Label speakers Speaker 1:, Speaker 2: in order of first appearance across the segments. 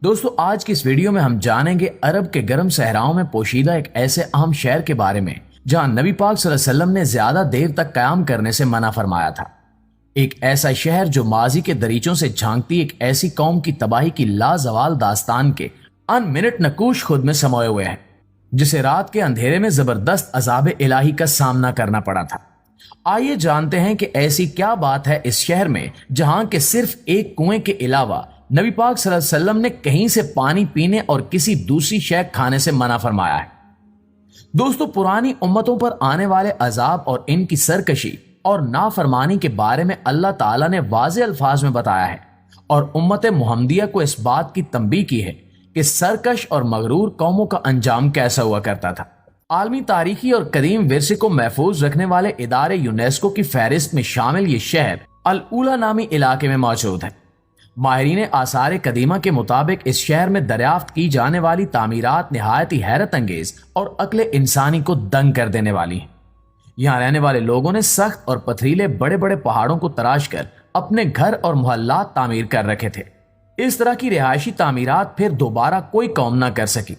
Speaker 1: دوستو آج کی اس ویڈیو میں ہم جانیں گے عرب کے گرم صحراؤں میں پوشیدہ ایک ایسے اہم شہر کے بارے میں جہاں نبی پاک صلی اللہ علیہ وسلم نے زیادہ دیر تک قیام کرنے سے منع فرمایا تھا۔ ایک ایسا شہر جو ماضی کے دریچوں سے جھانکتی ایک ایسی قوم کی تباہی کی لازوال داستان کے ان منٹ نقوش خود میں سموئے ہوئے ہیں، جسے رات کے اندھیرے میں زبردست عذاب الہی کا سامنا کرنا پڑا تھا۔ آئیے جانتے ہیں کہ ایسی کیا بات ہے اس شہر میں جہاں کے صرف ایک کنویں کے علاوہ نبی پاک صلی اللہ علیہ وسلم نے کہیں سے پانی پینے اور کسی دوسری شے کھانے سے منع فرمایا ہے۔ دوستو پرانی امتوں پر آنے والے عذاب اور ان کی سرکشی اور نافرمانی کے بارے میں اللہ تعالیٰ نے واضح الفاظ میں بتایا ہے اور امت محمدیہ کو اس بات کی تنبیہ کی ہے کہ سرکش اور مغرور قوموں کا انجام کیسا ہوا کرتا تھا۔ عالمی تاریخی اور قدیم ورثے کو محفوظ رکھنے والے ادارے یونیسکو کی فہرست میں شامل یہ شہر الاولیٰ نامی علاقے میں موجود ہے۔ ماہرین آثار قدیمہ کے مطابق اس شہر میں دریافت کی جانے والی تعمیرات نہایت ہی حیرت انگیز اور عقل انسانی کو دنگ کر دینے والی ہیں۔ یہاں رہنے والے لوگوں نے سخت اور پتھریلے بڑے بڑے پہاڑوں کو تراش کر اپنے گھر اور محلات تعمیر کر رکھے تھے۔ اس طرح کی رہائشی تعمیرات پھر دوبارہ کوئی قوم نہ کر سکی،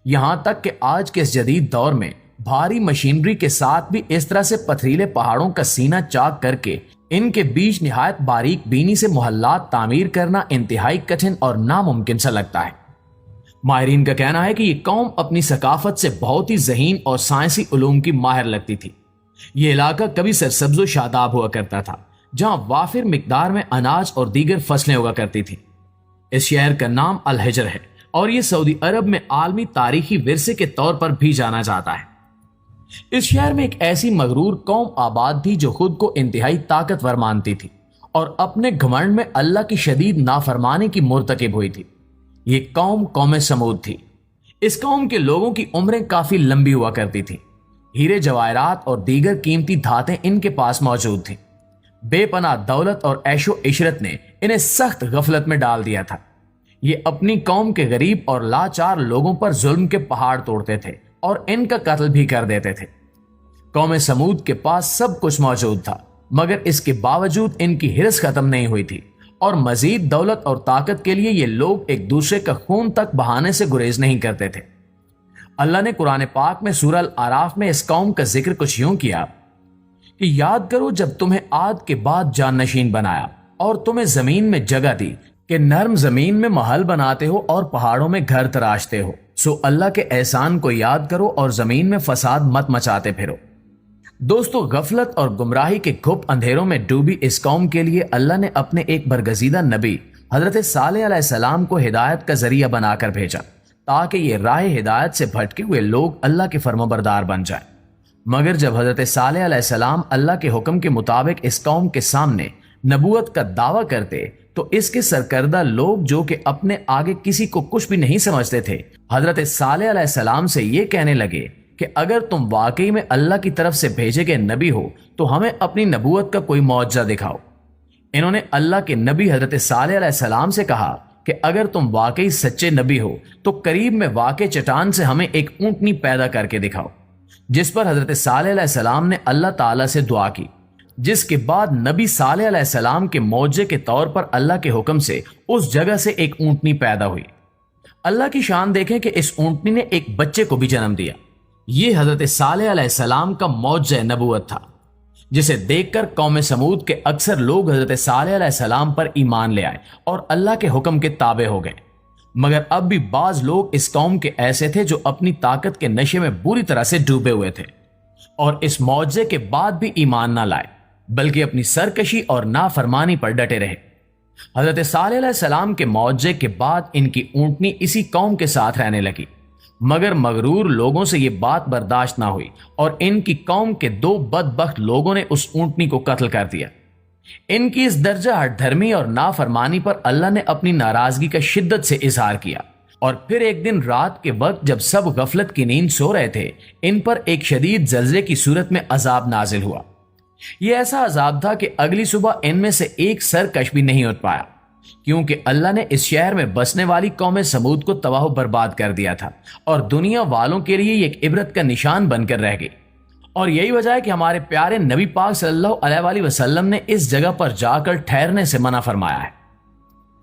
Speaker 1: یہاں تک کہ آج کے اس جدید دور میں بھاری مشینری کے ساتھ بھی اس طرح سے پتھریلے پہاڑوں کا سینہ چاک کر کے ان کے بیچ نہایت باریک بینی سے محلات تعمیر کرنا انتہائی کٹھن اور ناممکن سا لگتا ہے۔ ماہرین کا کہنا ہے کہ یہ قوم اپنی ثقافت سے بہت ہی ذہین اور سائنسی علوم کی ماہر لگتی تھی۔ یہ علاقہ کبھی سرسبز و شاداب ہوا کرتا تھا، جہاں وافر مقدار میں اناج اور دیگر فصلیں ہوا کرتی تھیں۔ اس شہر کا نام الحجر ہے اور یہ سعودی عرب میں عالمی تاریخی ورثے کے طور پر بھی جانا جاتا ہے۔ اس شہر میں ایک ایسی مغرور قوم آباد تھی جو خود کو انتہائی طاقتور مانتی تھی اور اپنے گھمنڈ میں اللہ کی شدید نافرمانی کی مرتکب ہوئی تھی۔ یہ قوم سمود تھی۔ اس قوم کے لوگوں کی عمریں کافی لمبی ہوا کرتی تھی۔ ہیرے جواہرات اور دیگر قیمتی دھاتیں ان کے پاس موجود تھیں۔ بے پناہ دولت اور عیش و عشرت نے انہیں سخت غفلت میں ڈال دیا تھا۔ یہ اپنی قوم کے غریب اور لاچار لوگوں پر ظلم کے پہاڑ توڑتے تھے اور ان کا قتل بھی کر دیتے تھے۔ قوم سمود کے پاس سب کچھ موجود تھا، مگر اس کے باوجود ان کی ہرس ختم نہیں ہوئی تھی اور مزید دولت اور طاقت کے لیے یہ لوگ ایک دوسرے کا خون تک بہانے سے گریز نہیں کرتے تھے۔ اللہ نے قرآن پاک میں سورہ الاعراف میں اس قوم کا ذکر کچھ یوں کیا کہ یاد کرو جب تمہیں عاد کے بعد جان نشین بنایا اور تمہیں زمین میں جگہ دی کہ نرم زمین میں محل بناتے ہو اور پہاڑوں میں گھر تراشتے ہو، سو اللہ کے احسان کو یاد کرو اور زمین میں فساد مت مچاتے پھرو۔ دوستو غفلت اور گمراہی کے گھپ اندھیروں میں ڈوبی اس قوم کے لیے اللہ نے اپنے ایک برگزیدہ نبی حضرت صالح علیہ السلام کو ہدایت کا ذریعہ بنا کر بھیجا تاکہ یہ راہ ہدایت سے بھٹکے ہوئے لوگ اللہ کے فرمانبردار بن جائیں۔ مگر جب حضرت صالح علیہ السلام اللہ کے حکم کے مطابق اس قوم کے سامنے نبوت کا دعویٰ کرتے تو اس کے سرکردہ لوگ جو کہ اپنے آگے کسی کو کچھ بھی نہیں سمجھتے تھے، حضرت صالح علیہ السلام سے یہ کہنے لگے کہ اگر تم واقعی میں اللہ کی طرف سے بھیجے گئے نبی ہو تو ہمیں اپنی نبوت کا کوئی معجزہ دکھاؤ۔ انہوں نے اللہ کے نبی حضرت صالح علیہ السلام سے کہا کہ اگر تم واقعی سچے نبی ہو تو قریب میں واقع چٹان سے ہمیں ایک اونٹنی پیدا کر کے دکھاؤ، جس پر حضرت صالح علیہ السلام نے اللہ تعالیٰ سے دعا کی، جس کے بعد نبی صالح علیہ السلام کے معجزے کے طور پر اللہ کے حکم سے اس جگہ سے ایک اونٹنی پیدا ہوئی۔ اللہ کی شان دیکھیں کہ اس اونٹنی نے ایک بچے کو بھی جنم دیا۔ یہ حضرت صالح علیہ السلام کا معجزہ نبوت تھا، جسے دیکھ کر قوم سمود کے اکثر لوگ حضرت صالح علیہ السلام پر ایمان لے آئے اور اللہ کے حکم کے تابع ہو گئے۔ مگر اب بھی بعض لوگ اس قوم کے ایسے تھے جو اپنی طاقت کے نشے میں بری طرح سے ڈوبے ہوئے تھے اور اس معجزے کے بعد بھی ایمان نہ لائے، بلکہ اپنی سرکشی اور نافرمانی پر ڈٹے رہے۔ حضرت صالح علیہ السلام کے معجزے کے بعد ان کی اونٹنی اسی قوم کے ساتھ رہنے لگی، مگر مغرور لوگوں سے یہ بات برداشت نہ ہوئی اور ان کی قوم کے دو بدبخت لوگوں نے اس اونٹنی کو قتل کر دیا۔ ان کی اس درجہ ہٹ دھرمی اور نافرمانی پر اللہ نے اپنی ناراضگی کا شدت سے اظہار کیا اور پھر ایک دن رات کے وقت جب سب غفلت کی نیند سو رہے تھے، ان پر ایک شدید زلزلے کی صورت میں عذاب نازل ہوا۔ یہ ایسا عذاب تھا کہ اگلی صبح ان میں سے ایک سرکش بھی نہیں اٹھ پایا، کیونکہ اللہ نے اس شہر میں بسنے والی قوم سمود کو تباہ و برباد کر دیا تھا اور دنیا والوں کے لیے یہ ایک عبرت کا نشان بن کر رہ گئی۔ اور یہی وجہ ہے کہ ہمارے پیارے نبی پاک صلی اللہ علیہ وآلہ وسلم نے اس جگہ پر جا کر ٹھہرنے سے منع فرمایا ہے۔